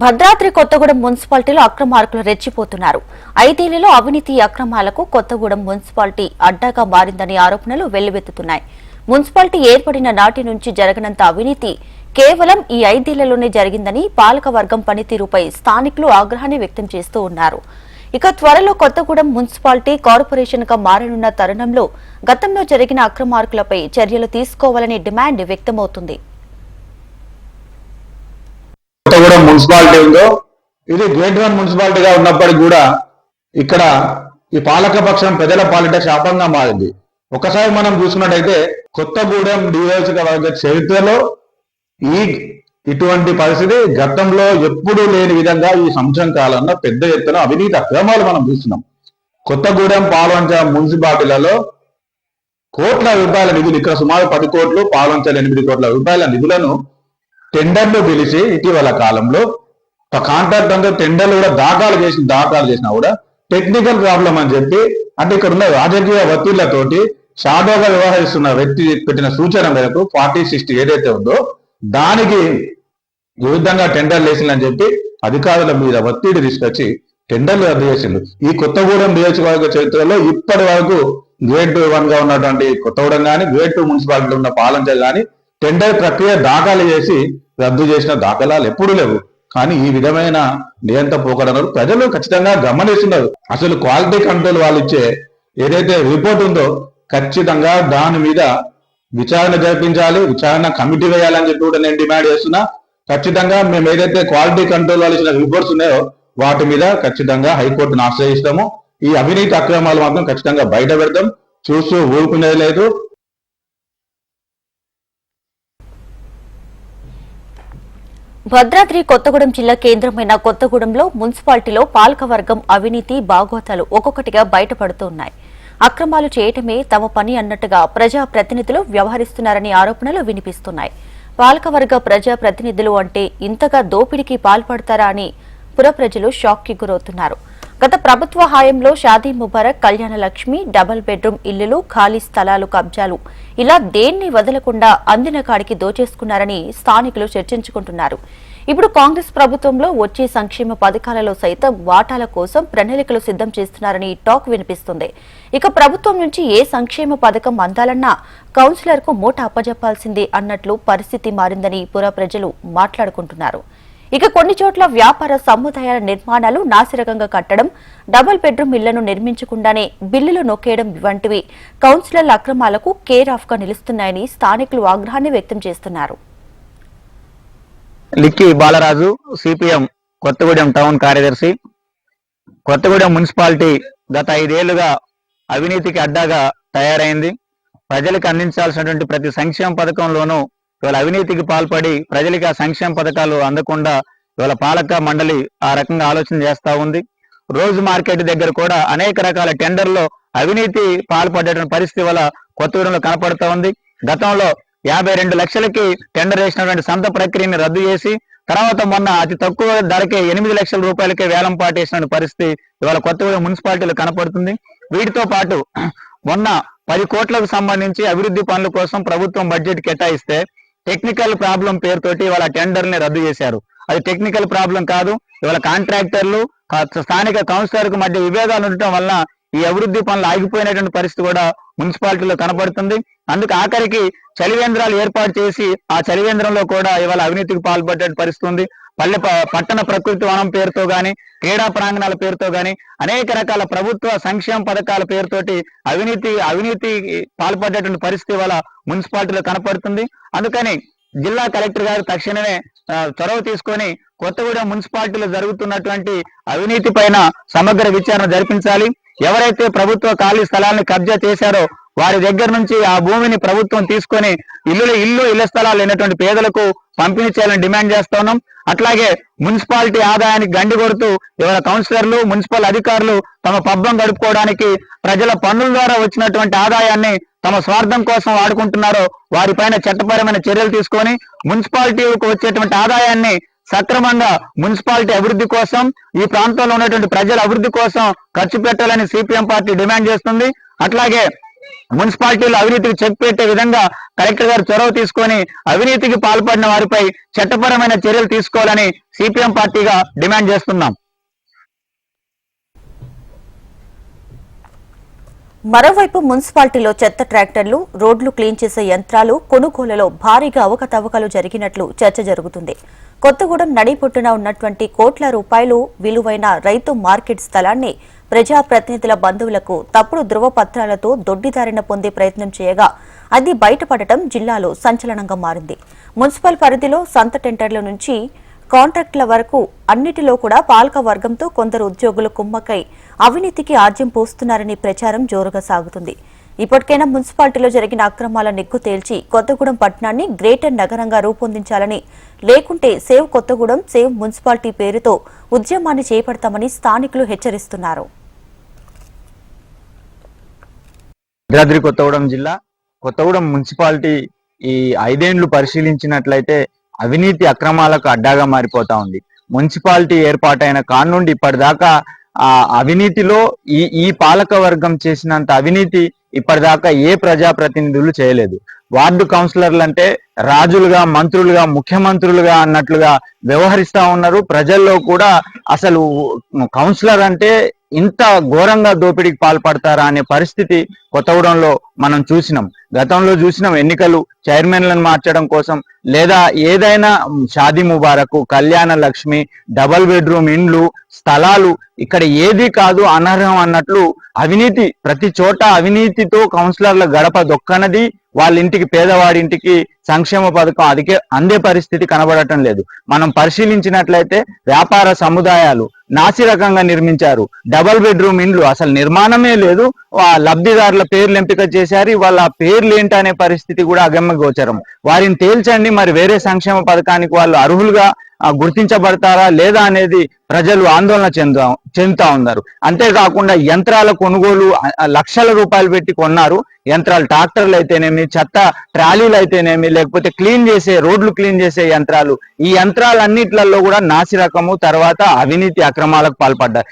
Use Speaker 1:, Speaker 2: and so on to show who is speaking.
Speaker 1: భద్రాద్రి కొత్తగూడెం మున్సిపాలిటీలో అక్రమార్కులు రెచ్చిపోతున్నారు. ఐదేళ్లలో అవినీతి అక్రమాలకు కొత్తగూడెం మున్సిపాలిటీ అడ్డాగా మారిందని ఆరోపణలు వెల్లువెత్తుతున్నాయి. మున్సిపాలిటీ ఏర్పడిన నాటి నుంచి జరగనంత అవినీతి కేవలం ఈ ఐదేళ్లలోనే జరిగిందని పాలకవర్గం పనితీరుపై స్థానికులు ఆగ్రహాన్ని వ్యక్తం చేస్తూ ఉన్నారు. ఇక త్వరలో కొత్తగూడెం మున్సిపాలిటీ కార్పొరేషన్ గా మారనున్న తరుణంలో గతంలో జరిగిన అక్రమార్కులపై చర్యలు తీసుకోవాలని డిమాండ్ వ్యక్తమవుతుంది.
Speaker 2: కొత్తగూడెం మున్సిపాలిటీ ఉందో ఇది గ్రేట్ 1 మున్సిపాలిటీగా ఉన్నప్పటికీ కూడా ఇక్కడ ఈ పాలకపక్షం ప్రజల పాలిట శాపంగా మారింది. ఒకసారి మనం చూసుకున్నట్టయితే కొత్తగూడెం నియోజకవర్గ చరిత్రలో ఇటువంటి పరిస్థితి గతంలో ఎప్పుడూ లేని విధంగా ఈ సంవత్సరం కాలంలో పెద్ద ఎత్తున అవినీతి అక్రమాలు మనం చూస్తున్నాం. కొత్తగూడెం పాల్వంచ మున్సిపాలిటీలలో కోట్ల రూపాయల నిధులు, ఇక్కడ సుమారు 10 కోట్లు, పాల్వంచల 8 కోట్ల రూపాయల నిధులను టెండర్లు పిలిచి ఇటీవల కాలంలో కాంట్రాక్ట్ అంతా టెండర్లు కూడా దాఖలు చేసినా కూడా టెక్నికల్ ప్రాబ్లం అని చెప్పి, అంటే ఇక్కడ ఉన్న రాజకీయ ఒత్తిళ్లతోటి షాడోగా వ్యవహరిస్తున్న వ్యక్తి పెట్టిన సూచన మేరకు 40-60 ఏదైతే ఉందో దానికి విరుద్ధంగా టెండర్లు వేసిందని చెప్పి అధికారుల మీద ఒత్తిడి తీసుకొచ్చి టెండర్లు రద్దు చేసిండు. ఈ కొత్తగూడెం నియోజకవర్గ చరిత్రలో ఇప్పటి వరకు గ్రేడ్ 1 గా ఉన్నటువంటి కొత్తగూడెం కానీ, గ్రేడ్ 2 మున్సిపాలిటీ ఉన్న పాలంచ కానీ టెండర్ ప్రక్రియ దాఖలు చేసి రద్దు చేసిన దాఖలాలు ఎప్పుడూ లేవు. కానీ ఈ విధమైన నియంత్రణ పోకడను ప్రజలు ఖచ్చితంగా గమనిస్తున్నారు. అసలు క్వాలిటీ కంట్రోల్ వాళ్ళు ఇచ్చే ఏదైతే రిపోర్ట్ ఉందో ఖచ్చితంగా దాని మీద విచారణ జరిపించాలి, విచారణ కమిటీ వేయాలని చెప్పి కూడా నేను డిమాండ్ చేస్తున్నా. ఖచ్చితంగా మేము ఏదైతే క్వాలిటీ కంట్రోల్ వాళ్ళు ఇచ్చిన రిపోర్ట్స్ ఉన్నాయో వాటి మీద ఖచ్చితంగా హైకోర్టును ఆశ్రయిస్తాము. ఈ అవినీతి అక్రమాలు మాత్రం ఖచ్చితంగా బయట పెడతాం, చూస్తూ ఊరుకునేది లేదు.
Speaker 1: భద్రాద్రి కొత్తగూడెం జిల్లా కేంద్రమైన కొత్తగూడెంలో మున్సిపాలిటీలో పాలకవర్గం అవినీతి బాగోతాలు ఒక్కొక్కటిగా బయటపడుతున్నాయి. అక్రమాలు చేయటమే తమ పని అన్నట్టుగా ప్రజాప్రతినిధులు వ్యవహరిస్తున్నారని ఆరోపణలు వినిపిస్తున్నాయి. పాలకవర్గ ప్రజాప్రతినిధులు అంటే ఇంతగా దోపిడీకి పాల్పడతారా అని పుర ప్రజలు షాక్ కి గురవుతున్నారు. గత ప్రభుత్వ హయాంలో షాదీ ముబారక్, కళ్యాణ లక్ష్మి, డబుల్ బెడ్రూమ్ ఇళ్లు, ఖాళీ స్థలాలు, కబ్జాలు ఇలా దేన్ని వదలకుండా అందిన కాడికి దోచేసుకున్నారని స్థానికులు చర్చించుకుంటున్నారు. ఇప్పుడు కాంగ్రెస్ ప్రభుత్వంలో వచ్చే సంక్షేమ పథకాలలో సైతం వాటాల కోసం ప్రణాళికలు సిద్ధం చేస్తున్నారని టాక్ వినిపిస్తుంది. ఇక ప్రభుత్వం నుంచి ఏ సంక్షేమ పథకం అందాలన్నా కౌన్సిలర్ కు మూట అప్పజెప్పాల్సిందే అన్నట్లు పరిస్థితి మారిందని పుర ప్రజలు మాట్లాడుకుంటున్నారు. ఇక కొన్ని చోట్ల వ్యాపార సముదాయాల నిర్మాణాలు నాసిరకంగా కట్టడం, డబుల్ బెడ్రూమ్ ఇళ్లను నిర్మించకుండానే బిల్లులు నొక్కేయడం వంటివి కౌన్సిలర్ల అక్రమాలకు కేర్ ఆఫ్ గా నిలుస్తున్నాయని స్థానికులు ఆగ్రహాన్ని వ్యక్తం చేస్తున్నారు.
Speaker 3: లిక్కి బాలరాజు, సిపిఎం కొత్తగూడెం టౌన్ కార్యదర్శి. కొత్తగూడెం మున్సిపాలిటీ గత 5 ఏళ్లుగా అవినీతికి అడ్డాగా తయారైంది. ప్రజలకు అందించాల్సినటువంటి ప్రతి సంక్షేమ పథకంలోనూ ఇవాళ అవినీతికి పాల్పడి ప్రజలకు ఆ సంక్షేమ పథకాలు అందకుండా ఇవాళ పాలక మండలి ఆ రకంగా ఆలోచన చేస్తా ఉంది. రోజు మార్కెట్ దగ్గర కూడా అనేక రకాల టెండర్లో అవినీతి పాల్పడేటువంటి పరిస్థితి వల్ల కొత్తగూడెంలో కనపడుతూ ఉంది. గతంలో 52 లక్షలకి టెండర్ వేసినటువంటి సంత ప్రక్రియని రద్దు చేసి తర్వాత మొన్న అతి తక్కువ ధరకే 8 లక్షల రూపాయలకే వేలం పాటేసిన పరిస్థితి ఇవాళ కొత్తగూడెం మున్సిపాలిటీలో కనపడుతుంది. వీటితో పాటు మొన్న 10 కోట్లకు సంబంధించి అభివృద్ధి పనుల కోసం ప్రభుత్వం బడ్జెట్ కేటాయిస్తే టెక్నికల్ ప్రాబ్లం పేరుతోటి ఇవాళ టెండర్ని రద్దు చేశారు. అది టెక్నికల్ ప్రాబ్లం కాదు, ఇవాళ కాంట్రాక్టర్లు స్థానిక కౌన్సిలర్కు మధ్య విభేదాలు ఉండటం వల్ల ఈ అభివృద్ధి పనులు ఆగిపోయినటువంటి పరిస్థితి కూడా మున్సిపాలిటీలో కనపడుతుంది. అందుకు ఆఖరికి చలివేంద్రాలు ఏర్పాటు చేసి ఆ చలివేంద్రంలో కూడా ఇవాళ అవినీతికి పాల్పడే పరిస్థితి ఉంది. పట్టణ ప్రకృతి వనం పేరుతో గాని, క్రీడా ప్రాంగణాల పేరుతో గాని అనేక రకాల ప్రభుత్వ సంక్షేమ పథకాల పేరుతోటి అవినీతి పాల్పడేటువంటి పరిస్థితి వల్ల మున్సిపాలిటీలో కనపడుతుంది. అందుకని జిల్లా కలెక్టర్ గారు తక్షణమే చొరవ తీసుకొని కొత్తగూడెం మున్సిపాలిటీలో జరుగుతున్నటువంటి అవినీతి పైన సమగ్ర విచారణ జరిపించాలి. ఎవరైతే ప్రభుత్వ ఖాళీ స్థలాన్ని కబ్జా చేశారో వారి దగ్గర నుంచి ఆ భూమిని ప్రభుత్వం తీసుకొని ఇళ్ల స్థలాలు లేనటువంటి పేదలకు పంపిణీ చేయాలని డిమాండ్ చేస్తా ఉన్నాం. అట్లాగే మున్సిపాలిటీ ఆదాయానికి గండి కొడుతూ ఇవాళ కౌన్సిలర్లు, మున్సిపల్ అధికారులు తమ పబ్బం గడుపుకోవడానికి ప్రజల పన్నుల ద్వారా వచ్చినటువంటి ఆదాయాన్ని తమ స్వార్థం కోసం వాడుకుంటున్నారో వారిపైన చట్టపరమైన చర్యలు తీసుకొని మున్సిపాలిటీకు వచ్చేటువంటి ఆదాయాన్ని సక్రమంగా మున్సిపాలిటీ అభివృద్ధి కోసం, ఈ ప్రాంతంలో ఉన్నటువంటి ప్రజల అభివృద్ధి కోసం ఖర్చు పెట్టాలని సిపిఎం పార్టీ డిమాండ్ చేస్తుంది. అట్లాగే మున్సిపాలిటీలో అవినీతికి చెక్ పెట్టే విధంగా కలెక్టర్ గారు చొరవ తీసుకొని అవినీతికి పాల్పడిన వారిపై చట్టపరమైన చర్యలు తీసుకోవాలని సిపిఎం పార్టీగా డిమాండ్ చేస్తున్నాం.
Speaker 1: మరోవైపు మున్సిపాలిటీలో చెత్త ట్రాక్టర్లు, రోడ్లు క్లీన్ చేసే యంత్రాలు కొనుగోలులో భారీగా అవకతవకలు జరిగినట్లు చర్చ జరుగుతుంది. కొత్తగూడెం నడిపొట్టున ఉన్నటువంటి కోట్ల రూపాయలు విలువైన రైతు మార్కెట్ స్థలాన్ని ప్రజాప్రతినిధుల బంధువులకు తప్పుడు ధృవపత్రాలతో దొడ్డిదారిన పొందే ప్రయత్నం చేయగా అది బయటపడటం జిల్లాలో సంచలనంగా మారింది. మున్సిపల్ పరిధిలో సంత టెండర్ల నుంచి కాంట్రాక్టుల వరకు అన్నిటిలో కూడా పాలక వర్గంతో కొందరు ఉద్యోగులు కుమ్మక్కై అవినీతికి ఆజ్యం పోస్తున్నారని ప్రచారం జోరుగా సాగుతుంది. ఇప్పటికైనా మున్సిపాలిటీలో జరిగిన అక్రమాల నిగ్గు తేల్చి కొత్తగూడెం పట్టణాన్ని గ్రేటర్ నగరంగా రూపొందించాలని, లేకుంటే సేవ్ కొత్తగూడెం, సేవ్ మున్సిపాలిటీ పేరుతో ఉద్యమాన్ని చేపడతామని స్థానికులు హెచ్చరిస్తున్నారు.
Speaker 3: భద్రాద్రి కొత్తగూడెం జిల్లా కొత్తగూడెం మున్సిపాలిటీ ఈ 5 ఏళ్లు పరిశీలించినట్లయితే అవినీతి అక్రమాలకు అడ్డాగా మారిపోతా ఉంది. మున్సిపాలిటీ ఏర్పాటైన కాడ నుండి ఇప్పటిదాకా ఆ అవినీతిలో ఈ పాలక వర్గం చేసినంత అవినీతి ఇప్పటిదాకా ఏ ప్రజాప్రతినిధులు చేయలేదు. వార్డు కౌన్సిలర్లు అంటే రాజులుగా, మంత్రులుగా, ముఖ్యమంత్రులుగా అన్నట్లుగా వ్యవహరిస్తా ఉన్నారు. ప్రజల్లో కూడా అసలు కౌన్సిలర్ అంటే ఇంత ఘోరంగా దోపిడీకి పాల్పడతారా అనే పరిస్థితి కొత్తగూడెంలో మనం చూసినాం. గతంలో చూసినాం ఎన్నికలు చైర్మన్లను మార్చడం కోసం, లేదా ఏదైనా షాదీ ముబారక్, కళ్యాణ లక్ష్మి, డబల్ బెడ్రూమ్ ఇండ్లు, స్థలాలు ఇక్కడ ఏది కాదు అనర్హం అన్నట్లు అవినీతి ప్రతి చోట అవినీతితో కౌన్సిలర్ల గడప దొక్కనది. వాళ్ళ ఇంటికి, పేదవాడింటికి సంక్షేమ పథకం అందే పరిస్థితి కనబడటం లేదు. మనం పరిశీలించినట్లయితే వ్యాపార సముదాయాలు నాసిరకంగా నిర్మించారు. డబల్ బెడ్రూమ్ ఇండ్లు అసలు నిర్మాణమే లేదు. లబ్ధిదారుల పేర్లు ఎంపిక చేశారు. వాళ్ళ పేర్లు ఏంటనే పరిస్థితి కూడా అగమ్య గోచరం. వారిని తేల్చండి, మరి వేరే సంక్షేమ పథకానికి వాళ్ళు అర్హులుగా గుర్తించబడతారా లేదా అనేది ప్రజలు ఆందోళన చెందుతా ఉన్నారు. అంతేకాకుండా యంత్రాల కొనుగోలు లక్షల రూపాయలు పెట్టి కొన్నారు. యంత్రాలు, ట్రాక్టర్లు అయితేనేమి, చెత్త ట్రాలీలు అయితేనేమి, లేకపోతే రోడ్లు క్లీన్ చేసే యంత్రాలు, ఈ యంత్రాలన్నిట్లలో కూడా నాసి రకము, తర్వాత అవినీతి అక్రమాలకు పాల్పడ్డారు.